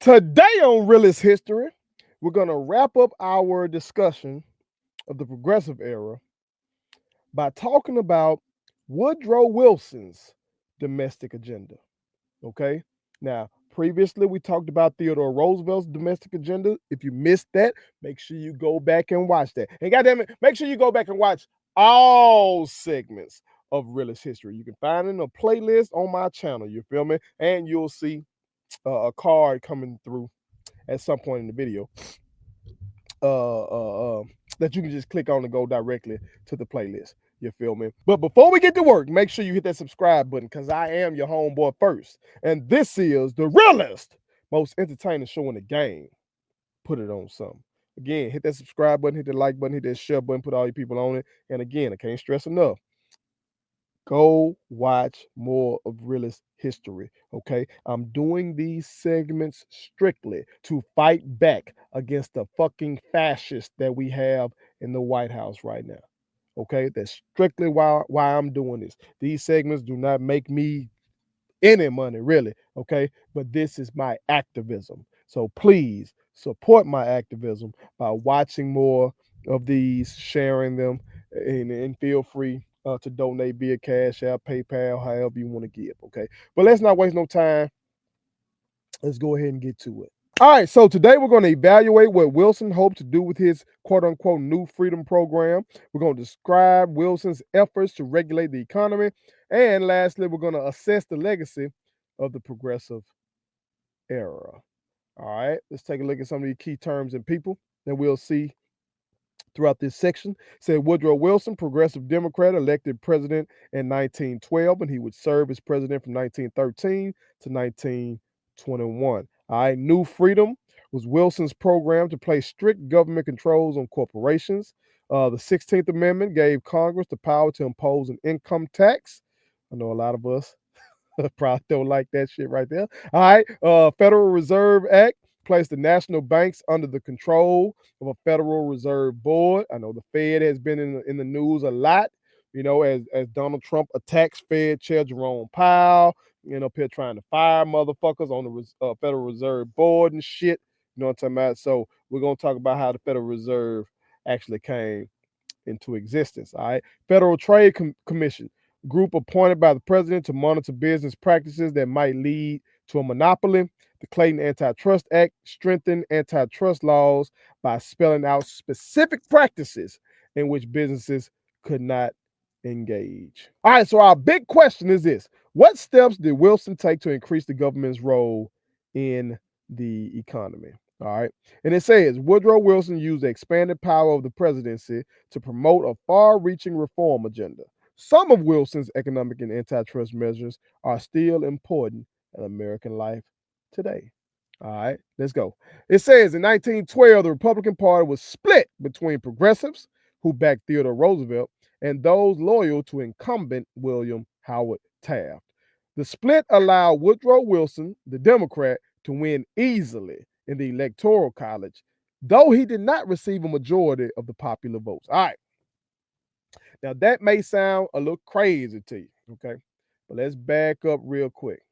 Today on Realist History, we're going to wrap up our discussion of the progressive era by talking about Woodrow Wilson's domestic agenda. Okay? Now, previously we talked about Theodore Roosevelt's domestic agenda. If you missed that, make sure you go back and watch that. And goddamn it, make sure you go back and watch all segments of Realist History. You can find it in a playlist on my channel. You feel me? And you'll see a card coming through at some point in the video that you can just click on and go directly to the playlist. You feel me? But before we get to work, make sure you hit that subscribe button because I am your homeboy first. And this is the realest, most entertaining show in the game. Put it on something. Again, hit that subscribe button, hit that like button, hit that share button, put all your people on it. And again, I can't stress enough. Go watch more of Realist History, okay? I'm doing these segments strictly to fight back against the fucking fascists that we have in the White House right now, okay? That's strictly why I'm doing this. These segments do not make me any money, really, okay? But this is my activism. So please support my activism by watching more of these, sharing them, and feel free to donate via Cashapp, PayPal, however you want to give, okay? But let's not waste no time. Let's go ahead and get to it. All right, so today we're going to evaluate what Wilson hoped to do with his quote-unquote New Freedom program. We're going to describe Wilson's efforts to regulate the economy. And lastly, we're going to assess the legacy of the progressive era. All right, let's take a look at some of the key terms and people that we'll see throughout this section. Said Woodrow Wilson, progressive Democrat, elected president in 1912, and he would serve as president from 1913 to 1921. All right, New Freedom was Wilson's program to place strict government controls on corporations. The 16th Amendment gave Congress the power to impose an income tax. I know a lot of us probably don't like that shit right there. All right, Federal Reserve Act placed the national banks under the control of a Federal Reserve Board. I know the Fed has been in the news a lot, you know, as Donald Trump attacks Fed Chair Jerome Powell, you know, here trying to fire motherfuckers on the Federal Reserve Board and shit. You know what I'm talking about? So we're going to talk about how the Federal Reserve actually came into existence. All right. Federal Trade Commission, group appointed by the president to monitor business practices that might lead to a monopoly. The Clayton Antitrust Act strengthened antitrust laws by spelling out specific practices in which businesses could not engage. All right, so our big question is this: what steps did Wilson take to increase the government's role in the economy? All right, and it says Woodrow Wilson used the expanded power of the presidency to promote a far-reaching reform agenda. Some of Wilson's economic and antitrust measures are still important in American life today. All right, let's go. It says in 1912, the Republican Party was split between progressives who backed Theodore Roosevelt and those loyal to incumbent William Howard Taft. The split allowed Woodrow Wilson, the Democrat, to win easily in the Electoral College, though he did not receive a majority of the popular votes. All right. Now, that may sound a little crazy to you, okay? But let's back up real quick,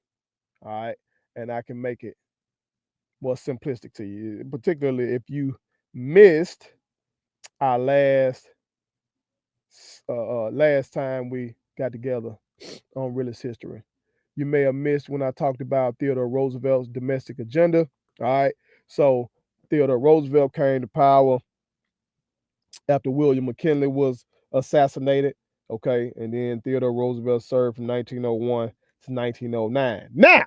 all right? And I can make it more simplistic to you, particularly if you missed our last time we got together on Realist History. You may have missed when I talked about Theodore Roosevelt's domestic agenda, all right? So Theodore Roosevelt came to power after William McKinley was assassinated, okay? And then Theodore Roosevelt served from 1901 to 1909. Now,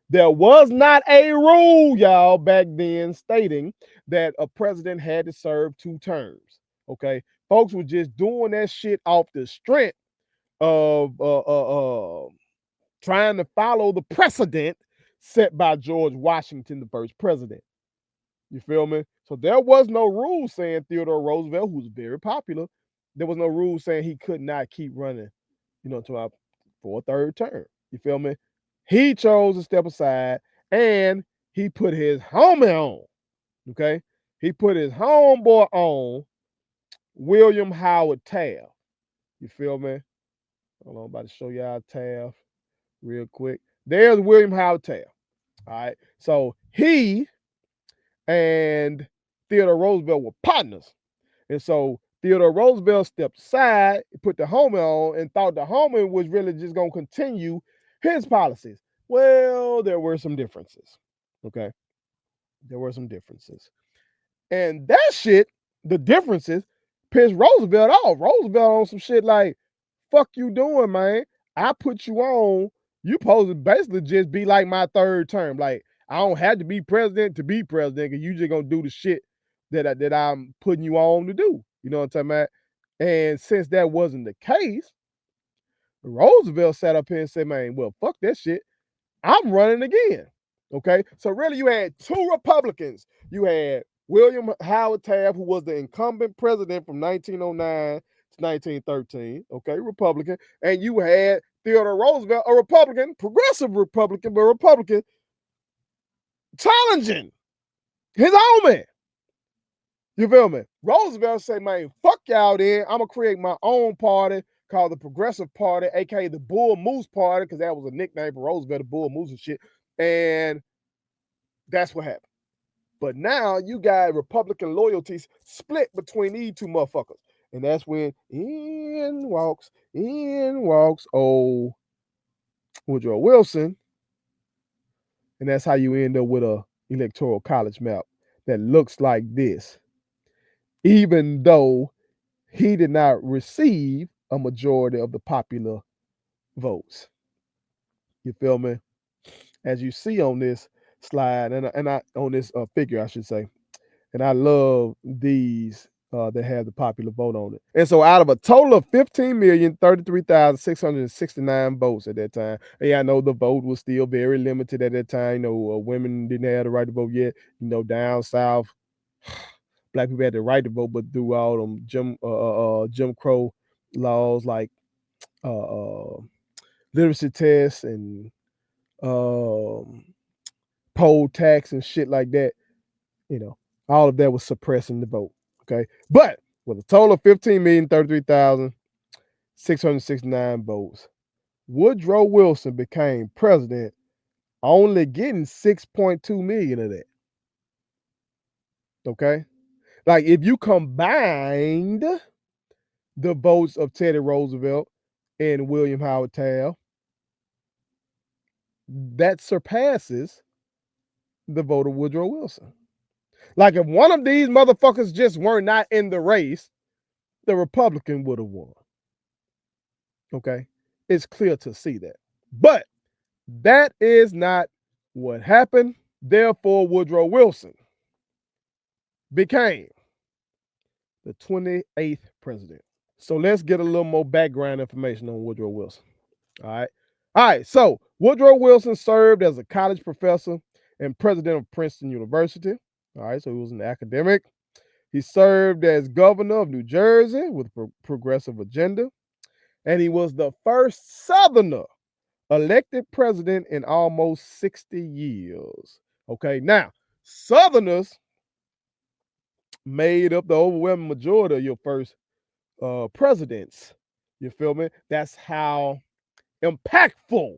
there was not a rule, y'all, back then stating that a president had to serve 2 terms, okay? Folks were just doing that shit off the strength of trying to follow the precedent set by George Washington, the first president. You feel me? So there was no rule saying Theodore Roosevelt, who was very popular, there was no rule saying he could not keep running, you know, for a 3rd term. You feel me? He chose to step aside and he put his homie on. Okay? He put his homeboy on, William Howard Taft. You feel me? Hold on, I'm about to show y'all Taft real quick. There's William Howard Taft. All right. So he and Theodore Roosevelt were partners. And so Theodore Roosevelt stepped aside, put the homie on, and thought the homie was really just going to continue his policies. Well, there were some differences. Okay. There were some differences. And that shit, the differences, pissed Roosevelt off. Roosevelt on some shit like, fuck you doing, man? I put you on. You supposed to basically just be like my third term. Like, I don't have to be president to be president because you just gonna do the shit that I'm putting you on to do. You know what I'm talking about? And since that wasn't the case, Roosevelt sat up here and said, man, well, fuck that shit. I'm running again. Okay. So really you had two Republicans. You had William Howard Taft, who was the incumbent president from 1909 to 1913. Okay, Republican. And you had Theodore Roosevelt, a Republican, progressive Republican, but Republican, challenging his own man. You feel me? Roosevelt said, man, fuck y'all then. I'm going to create my own party called the Progressive Party, aka the Bull Moose Party, because that was a nickname for Roosevelt, the Bull Moose and shit. And that's what happened. But now you got Republican loyalties split between these two motherfuckers. And that's when in walks old Woodrow Wilson. And that's how you end up with a electoral college map that looks like this. Even though he did not receive a majority of the popular votes. You feel me? As you see on this slide, and I on this figure, I should say, and I love these that have the popular vote on it. And so out of a total of 15,033,669 votes at that time, yeah, I know the vote was still very limited at that time. You know, women didn't have the right to vote yet. You know, down south, black people had the right to vote, but through all them Jim Crow laws like literacy tests and poll tax and shit like that, you know, all of that was suppressing the vote. Okay. But with a total of 15,033,669 votes, Woodrow Wilson became president, only getting 6.2 million of that. Okay. Like if you combined the votes of Teddy Roosevelt and William Howard Taft, that surpasses the vote of Woodrow Wilson. Like if one of these motherfuckers just were not in the race, the Republican would have won. Okay? It's clear to see that. But that is not what happened. Therefore, Woodrow Wilson became the 28th president. So let's get a little more background information on Woodrow Wilson. All right. So Woodrow Wilson served as a college professor and president of Princeton University. All right. So he was an academic. He served as governor of New Jersey with a progressive agenda. And he was the first Southerner elected president in almost 60 years. Okay. Now, Southerners made up the overwhelming majority of your first presidents. You feel me? That's how impactful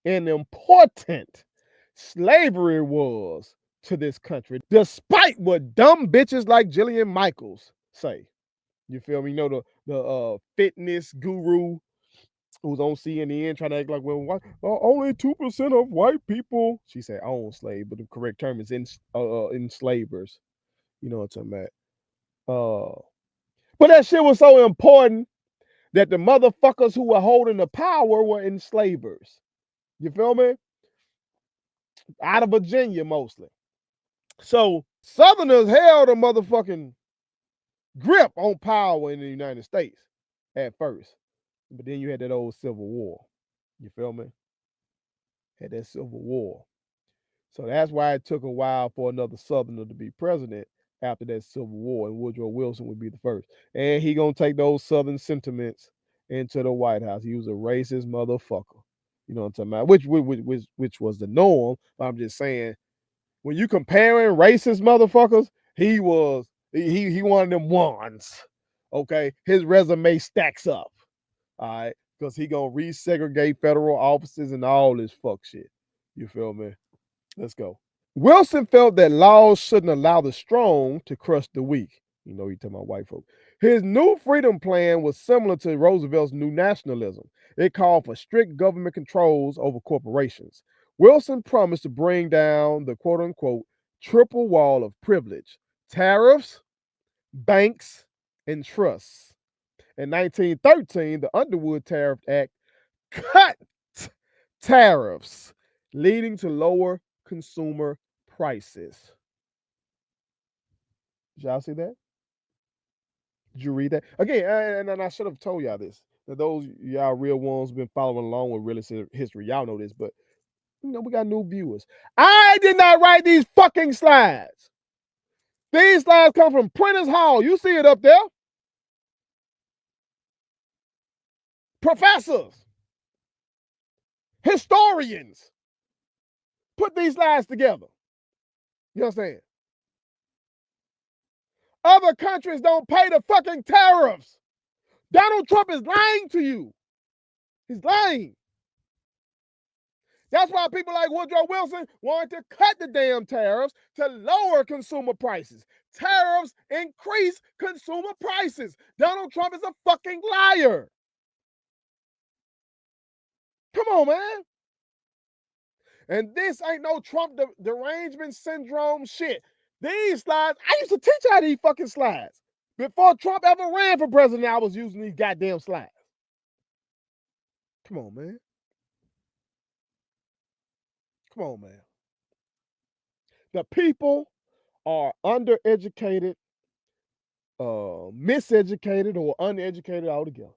and important slavery was to this country, despite what dumb bitches like Jillian Michaels say. You feel me? You know, the fitness guru who's on CNN trying to act like, well, only 2% of white people, she said, own slave, but the correct term is enslavers. You know what I'm talking about? But that shit was so important that the motherfuckers who were holding the power were enslavers. You feel me? Out of Virginia mostly. So Southerners held a motherfucking grip on power in the United States at first. But then you had that old Civil War. You feel me? Had that Civil War. So that's why it took a while for another Southerner to be president after that Civil War, and Woodrow Wilson would be the first. And he gonna take those Southern sentiments into the White House. He was a racist motherfucker. You know what I'm talking about? Which was the norm. But I'm just saying, when you comparing racist motherfuckers, he was he one of them ones. Okay, his resume stacks up. All right, because he gonna resegregate federal offices and all this fuck shit. You feel me? Let's go. Wilson felt that laws shouldn't allow the strong to crush the weak. You know, he talking about white folk. His new freedom plan was similar to Roosevelt's new nationalism. It called for strict government controls over corporations. Wilson promised to bring down the quote unquote triple wall of privilege: tariffs, banks, and trusts. In 1913, the Underwood Tariff Act cut tariffs, leading to lower consumer prices. Did y'all see that? Did you read that? Again, and I should have told y'all this. That those y'all real ones been following along with realist history. Y'all know this, but you know, we got new viewers. I did not write these fucking slides. These slides come from Printers Hall. You see it up there. Professors, historians put these slides together. You understand? Other countries don't pay the fucking tariffs. Donald Trump is lying to you. He's lying. That's why people like Woodrow Wilson wanted to cut the damn tariffs to lower consumer prices. Tariffs increase consumer prices. Donald Trump is a fucking liar. Come on, man. And this ain't no Trump derangement syndrome shit. These slides, I used to teach y'all these fucking slides. Before Trump ever ran for president, I was using these goddamn slides. Come on, man. Come on, man. The people are undereducated, miseducated, or uneducated altogether.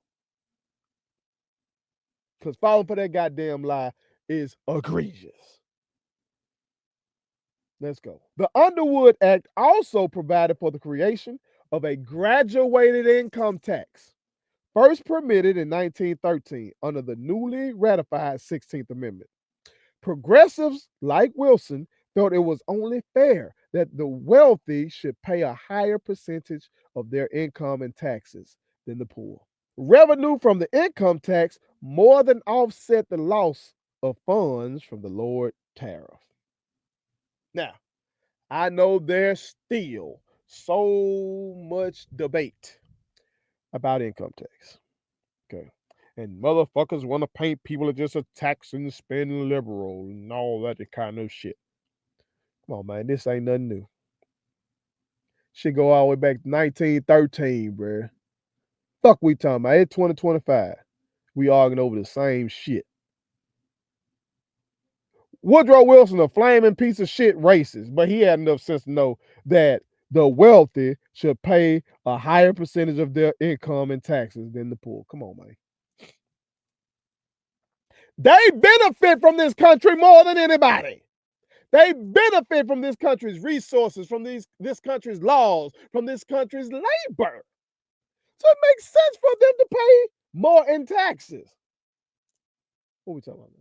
Because falling for that goddamn lie is egregious. Let's go. The Underwood Act also provided for the creation of a graduated income tax, first permitted in 1913 under the newly ratified 16th Amendment. Progressives like Wilson felt it was only fair that the wealthy should pay a higher percentage of their income in taxes than the poor. Revenue from the income tax more than offset the loss of funds from the lowered tariff. Now, I know there's still so much debate about income tax. Okay. And motherfuckers want to paint people as just a taxing, spending liberal and all that kind of shit. Come on, man. This ain't nothing new. Shit go all the way back to 1913, bruh. Fuck we talking about. It's 2025. We arguing over the same shit. Woodrow Wilson, a flaming piece of shit racist, but he had enough sense to know that the wealthy should pay a higher percentage of their income in taxes than the poor. Come on, man. They benefit from this country more than anybody. They benefit from this country's resources, from this country's laws, from this country's labor. So it makes sense for them to pay more in taxes. What are we talking about, man?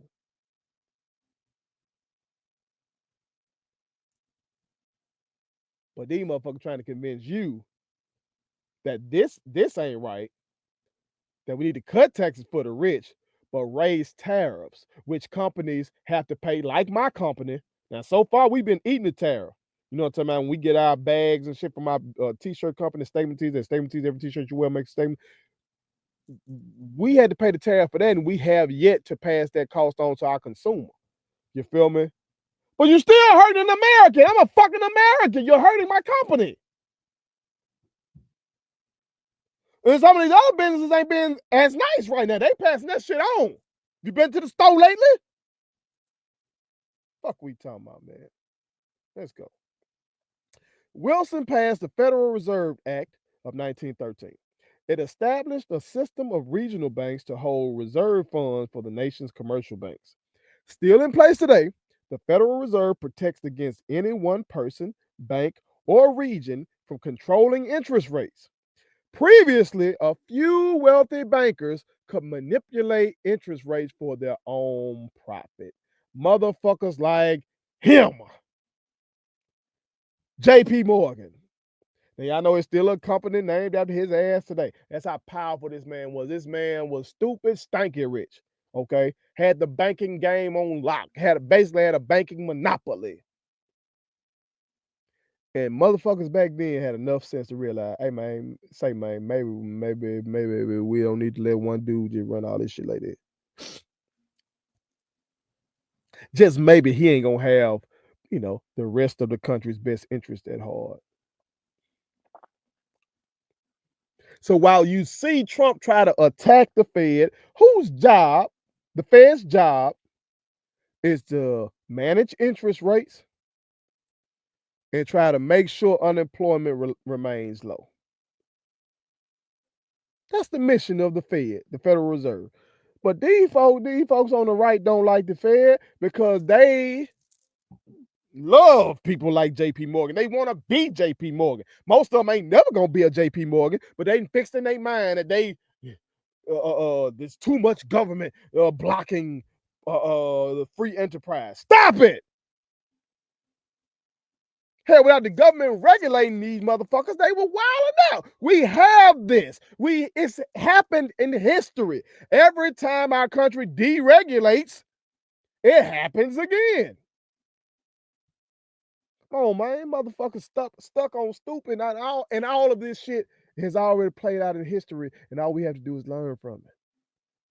But these motherfuckers trying to convince you that this ain't right, that we need to cut taxes for the rich, but raise tariffs, which companies have to pay, like my company. Now, so far, we've been eating the tariff. You know what I'm talking about? When we get our bags and shit from our t-shirt company, statement tees, every t-shirt you wear makes a statement. We had to pay the tariff for that, and we have yet to pass that cost on to our consumer. You feel me? But you're still hurting an American. I'm a fucking American. You're hurting my company. And some of these other businesses ain't been as nice right now. They passing that shit on. You been to the store lately? Fuck we talking about, man. Let's go. Wilson passed the Federal Reserve Act of 1913. It established a system of regional banks to hold reserve funds for the nation's commercial banks. Still in place today, the Federal Reserve protects against any one person, bank, or region from controlling interest rates. Previously, a few wealthy bankers could manipulate interest rates for their own profit. Motherfuckers like him, J.P. Morgan. Now, y'all know it's still a company named after his ass today. That's how powerful this man was. This man was stupid, stanky rich, okay? Had the banking game on lock. Basically had a banking monopoly. And motherfuckers back then had enough sense to realize, hey man, maybe we don't need to let one dude just run all this shit like that. Just maybe he ain't gonna have, the rest of the country's best interest at heart. So while you see Trump try to attack the Fed, the Fed's job is to manage interest rates and try to make sure unemployment remains low. That's the mission of the Fed, the Federal Reserve. But these folks on the right don't like the Fed because they love people like JP Morgan. They want to be JP Morgan. Most of them ain't never gonna be a JP Morgan, but they fixed in their mind that there's too much government blocking the free enterprise. Stop it! Hell, without the government regulating these motherfuckers, they were wilding out. We have this. It's happened in history. Every time our country deregulates, it happens again. Come on, man. Motherfuckers stuck on stupid, and all of this shit has already played out in history, and all we have to do is learn from it.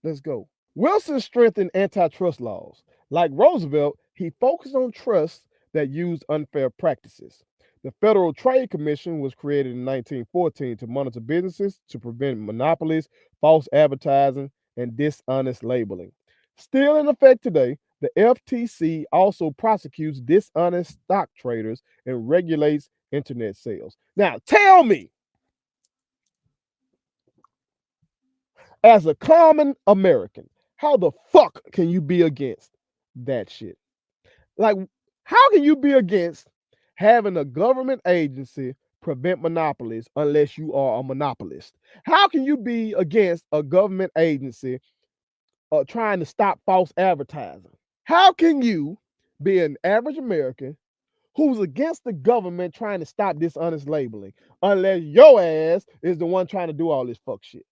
Let's go. Wilson strengthened antitrust laws. Like Roosevelt, he focused on trusts that used unfair practices. The Federal Trade Commission was created in 1914 to monitor businesses to prevent monopolies, false advertising, and dishonest labeling. Still in effect today, the FTC also prosecutes dishonest stock traders and regulates internet sales. Now, tell me, as a common American, how the fuck can you be against that shit? Like, how can you be against having a government agency prevent monopolies unless you are a monopolist? How can you be against a government agency trying to stop false advertising? How can you be an average American who's against the government trying to stop dishonest labeling unless your ass is the one trying to do all this fuck shit?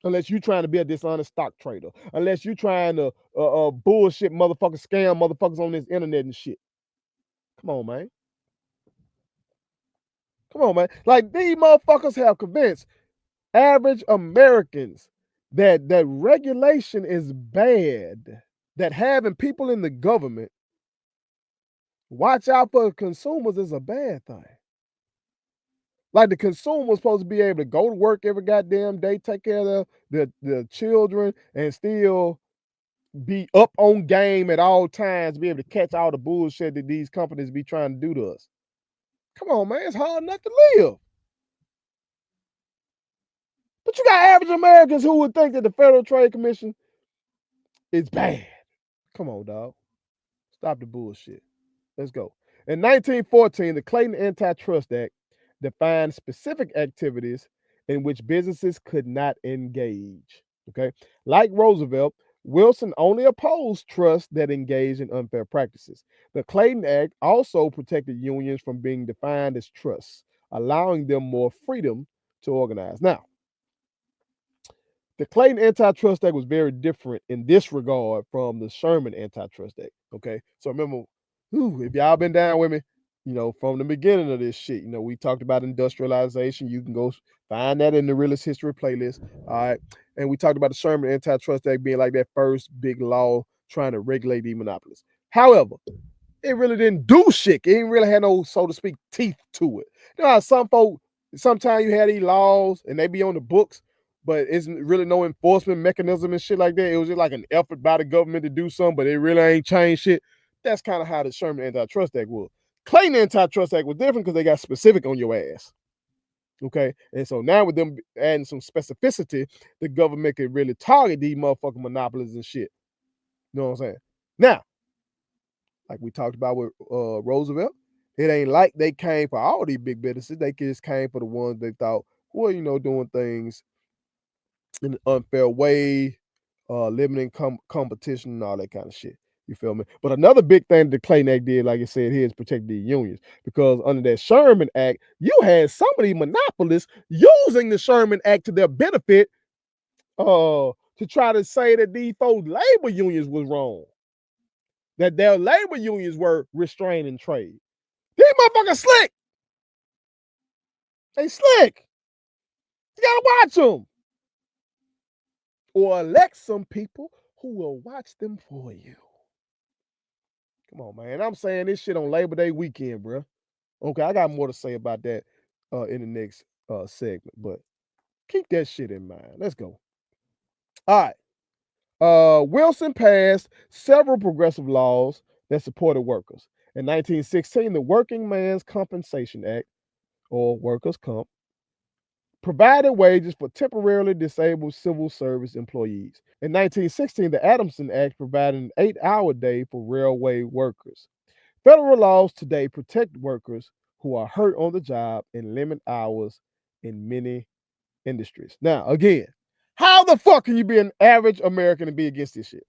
Unless you're trying to be a dishonest stock trader, unless you're trying to bullshit motherfuckers, scam motherfuckers on this internet and shit. Come on, man. Come on, man. Like, these motherfuckers have convinced average Americans that regulation is bad, that having people in the government watch out for consumers is a bad thing. Like, the consumer was supposed to be able to go to work every goddamn day, take care of the children, and still be up on game at all times, be able to catch all the bullshit that these companies be trying to do to us. Come on, man. It's hard enough to live. But you got average Americans who would think that the Federal Trade Commission is bad. Come on, dog. Stop the bullshit. Let's go. In 1914, the Clayton Antitrust Act defined specific activities in which businesses could not engage. Okay. Like Roosevelt, Wilson only opposed trusts that engaged in unfair practices. The Clayton Act also protected unions from being defined as trusts, allowing them more freedom to organize. Now, the Clayton Antitrust Act was very different in this regard from the Sherman Antitrust Act. Okay. So remember, if y'all been down with me, from the beginning of this shit, we talked about industrialization. You can go find that in the Realist History playlist. All right. And we talked about the Sherman Antitrust Act being like that first big law trying to regulate the monopolies. However, it really didn't do shit. It didn't really have no, so to speak, teeth to it. You know how some folk, sometimes you have these laws and they be on the books, but it's really no enforcement mechanism and shit like that. It was just like an effort by the government to do something, but it really ain't changed shit. That's kind of how the Sherman Antitrust Act was. Clayton Antitrust Act was different because they got specific on your ass. Okay. And so now with them adding some specificity, the government could really target these motherfucking monopolies and shit. You know what I'm saying? Now, like we talked about with Roosevelt, it ain't like they came for all these big businesses. They just came for the ones they thought were, doing things in an unfair way, limiting competition and all that kind of shit. You feel me? But another big thing the Clayton Act did, like I said here, is protect the unions. Because under that Sherman Act, you had some of these monopolists using the Sherman Act to their benefit to try to say that these folks' labor unions was wrong. That their labor unions were restraining trade. These motherfuckers slick. They slick. You gotta watch them. Or elect some people who will watch them for you. Come on, man. I'm saying this shit on Labor Day weekend, bro. Okay, I got more to say about that in the next segment, but keep that shit in mind. Let's go. All right. Wilson passed several progressive laws that supported workers. In 1916, the Working Man's Compensation Act, or Workers' Comp, provided wages for temporarily disabled civil service employees. In 1916, the Adamson Act provided an 8-hour day for railway workers. Federal laws today protect workers who are hurt on the job and limit hours in many industries. Now, again, how the fuck can you be an average American and be against this shit?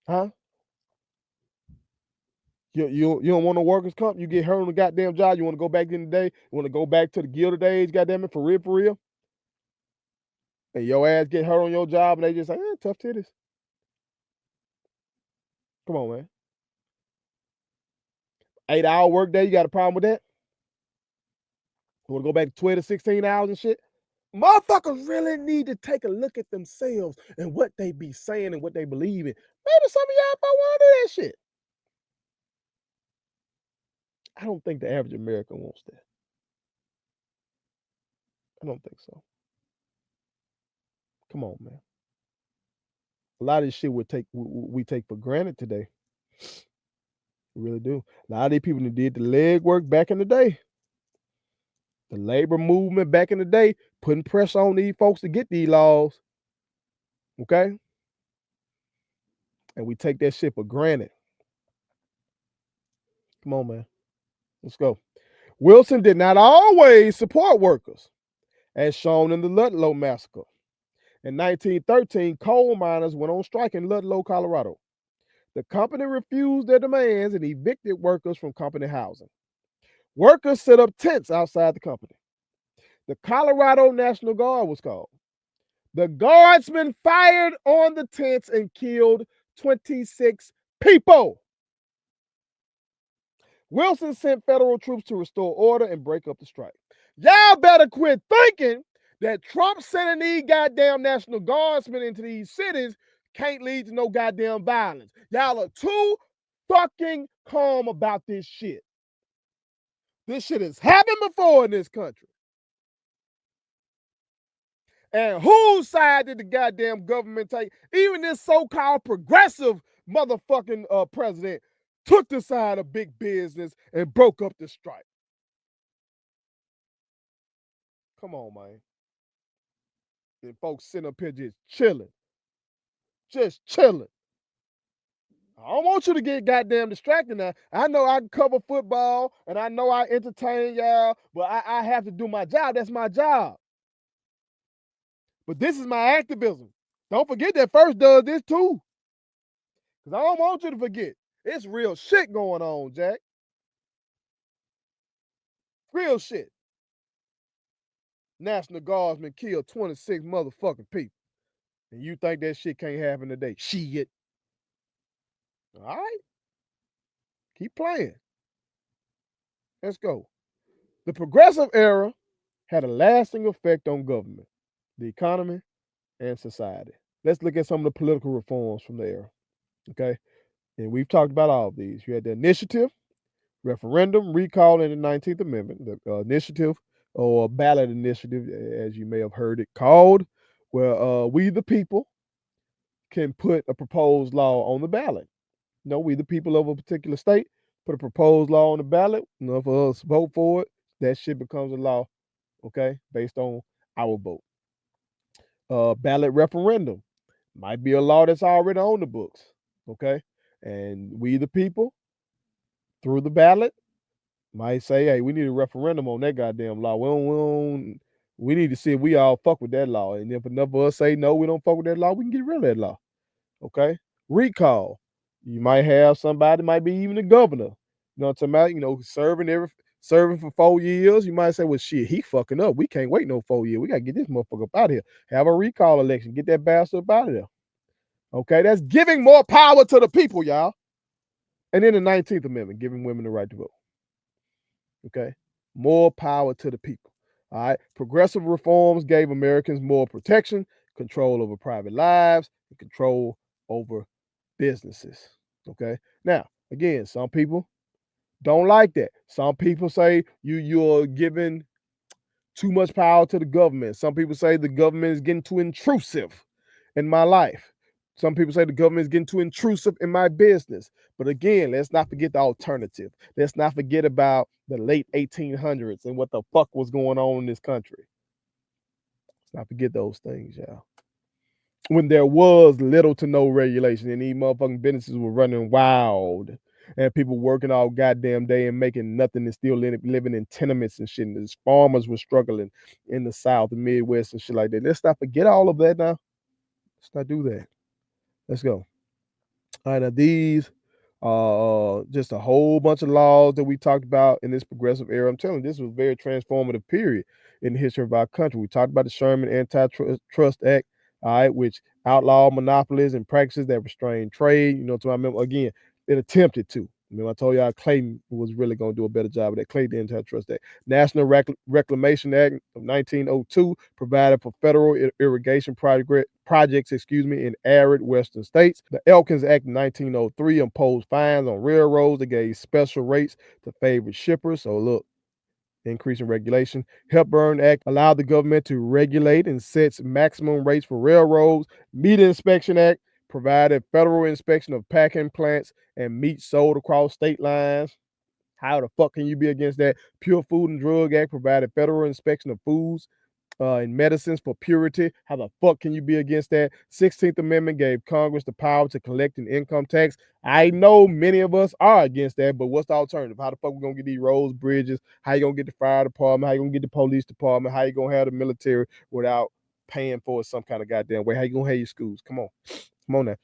Huh? You don't want no workers' comp? You get hurt on the goddamn job? You want to go back in the day? You want to go back to the Gilded Age, goddamn it, for real, for real? And your ass get hurt on your job and they just say, tough titties. Come on, man. 8-hour workday, you got a problem with that? You want to go back to 12 to 16 hours and shit? Motherfuckers really need to take a look at themselves and what they be saying and what they believe in. Maybe some of y'all might want to do that shit. I don't think the average American wants that. I don't think so. Come on, man. A lot of this shit we take for granted today. We really do. A lot of these people that did the legwork back in the day. The labor movement back in the day, putting pressure on these folks to get these laws. Okay? And we take that shit for granted. Come on, man. Let's go. Wilson did not always support workers, as shown in the Ludlow massacre. In 1913, coal miners went on strike in Ludlow, Colorado. The company refused their demands and evicted workers from company housing. Workers set up tents outside the company. The Colorado National Guard was called. The guardsmen fired on the tents and killed 26 people. Wilson sent federal troops to restore order and break up the strike. Y'all better quit thinking that Trump sending these goddamn National Guardsmen into these cities can't lead to no goddamn violence. Y'all are too fucking calm about this shit. This shit has happened before in this country. And whose side did the goddamn government take? Even this so-called progressive motherfucking president took the side of big business and broke up the strike. Come on, man. And folks sitting up here just chilling. Just chilling. I don't want you to get goddamn distracted now. I know I can cover football and I know I entertain y'all, but I have to do my job. That's my job. But this is my activism. Don't forget that First does this too. Because I don't want you to forget. It's real shit going on, Jack. Real shit. National Guardsmen killed 26 motherfucking people. And you think that shit can't happen today? Shit. All right. Keep playing. Let's go. The progressive era had a lasting effect on government, the economy, and society. Let's look at some of the political reforms from the era. Okay. And we've talked about all of these. You had the initiative, referendum, recall, and the 19th Amendment. The initiative or ballot initiative, as you may have heard it called, where we, the people, can put a proposed law on the ballot. You know, we, the people of a particular state, put a proposed law on the ballot. You know, for us vote for it, that shit becomes a law, okay, based on our vote. Ballot referendum might be a law that's already on the books, okay? And we, the people, through the ballot, might say, hey, we need a referendum on that goddamn law. We need to see if we all fuck with that law. And if enough of us say no, we don't fuck with that law, we can get rid of that law. Okay? Recall. You might have somebody, might be even the governor. You know what I'm talking about? You know, serving for 4 years. You might say, well, shit, he fucking up. We can't wait no 4 years. We gotta get this motherfucker up out of here. Have a recall election. Get that bastard up out of there. Okay, that's giving more power to the people, y'all. And then the 19th Amendment, giving women the right to vote. Okay, more power to the people. All right, progressive reforms gave Americans more protection, control over private lives, and control over businesses. Okay, now again, some people don't like that. Some people say you're giving too much power to the government. Some people say the government is getting too intrusive in my life. Some people say the government is getting too intrusive in my business. But again, let's not forget the alternative. Let's not forget about the late 1800s and what the fuck was going on in this country. Let's not forget those things, y'all. When there was little to no regulation and these motherfucking businesses were running wild and people working all goddamn day and making nothing and still living in tenements and shit. And these farmers were struggling in the South and Midwest and shit like that. Let's not forget all of that now. Let's not do that. Let's go. All right, now these just a whole bunch of laws that we talked about in this progressive era. I'm telling you, this was a very transformative period in the history of our country. We talked about the Sherman Antitrust Act, all right, which outlawed monopolies and practices that restrain trade. You know, to I remember again, it attempted to. I told y'all Clayton was really going to do a better job of that. Clayton Antitrust Act. National Reclamation Act of 1902 provided for federal irrigation projects, in arid western states. The Elkins Act of 1903 imposed fines on railroads that gave special rates to favored shippers. So look, increasing regulation. Hepburn Act allowed the government to regulate and sets maximum rates for railroads. Meat Inspection Act provided federal inspection of packing plants and meat sold across state lines. How the fuck can you be against that? Pure Food and Drug Act provided federal inspection of foods and medicines for purity. How the fuck can you be against that? 16th Amendment gave Congress the power to collect an income tax. I know many of us are against that, but what's the alternative? How the fuck we gonna get these roads, bridges? How you gonna get the fire department? How you gonna get the police department? How you gonna have the military without paying for it some kind of goddamn way? How you gonna have your schools? Come on now.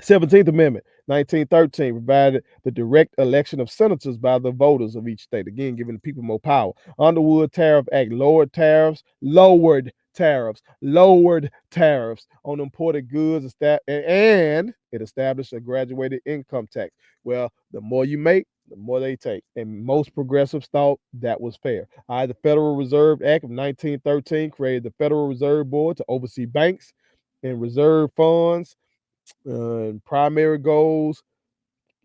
17th Amendment, 1913, provided the direct election of senators by the voters of each state, again, giving the people more power. Underwood Tariff Act lowered tariffs on imported goods, and it established a graduated income tax. Well, the more you make, the more they take. And most progressives thought that was fair. The Federal Reserve Act of 1913 created the Federal Reserve Board to oversee banks and reserve funds. Primary goals,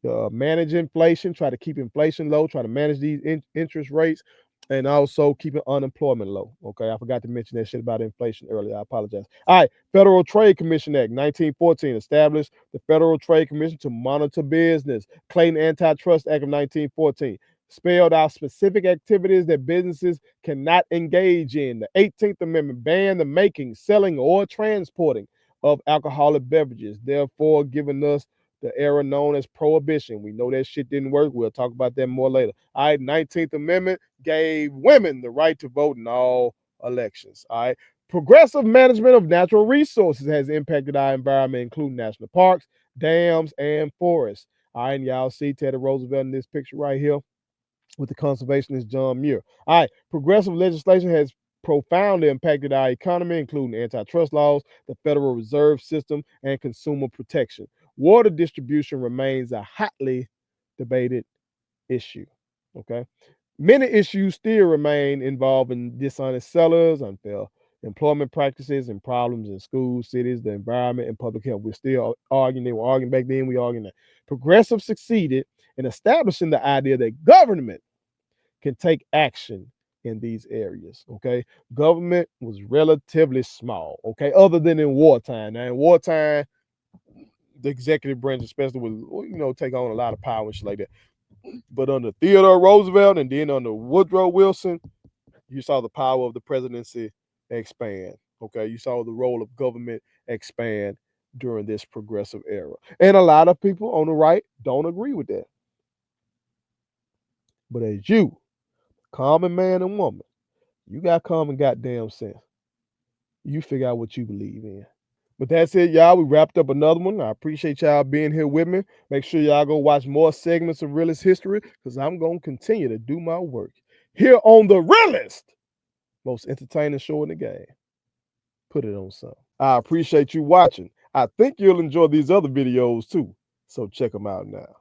manage inflation, try to keep inflation low, try to manage these interest rates, and also keeping unemployment low. Okay, I forgot to mention that shit about inflation earlier. I apologize. All right, Federal Trade Commission Act 1914 established the Federal Trade Commission to monitor business. Clayton Antitrust Act of 1914 spelled out specific activities that businesses cannot engage in. The 18th Amendment banned the making, selling, or transporting of alcoholic beverages, therefore giving us the era known as prohibition. We know that shit didn't work. We'll talk about that more later. All right, 19th Amendment gave women the right to vote in all elections. All right, progressive management of natural resources has impacted our environment, including national parks, dams, and forests. All right, and y'all see Teddy Roosevelt in this picture right here with the conservationist John Muir. All right, progressive legislation has profoundly impacted our economy, including antitrust laws, the Federal Reserve System, and consumer protection. Water distribution remains a hotly debated issue. Okay. Many issues still remain involving dishonest sellers, unfair employment practices, and problems in schools, cities, the environment, and public health. We're still arguing. They were arguing back then. We arguing now. Progressives succeeded in establishing the idea that government can take action in these areas. Okay, government was relatively small. Okay, other than in wartime. Now in wartime, the executive branch, especially, would take on a lot of power and shit like that. But under Theodore Roosevelt and then under Woodrow Wilson, you saw the power of the presidency expand. Okay, you saw the role of government expand during this progressive era. And a lot of people on the right don't agree with that. But as you, common man and woman, you got common goddamn sense. You figure out what you believe in. But that's it, y'all. We wrapped up another one. I appreciate y'all being here with me. Make sure y'all go watch more segments of Realest History because I'm going to continue to do my work here on the Realest, most entertaining show in the game. Put it on some. I appreciate you watching. I think you'll enjoy these other videos too. So check them out now.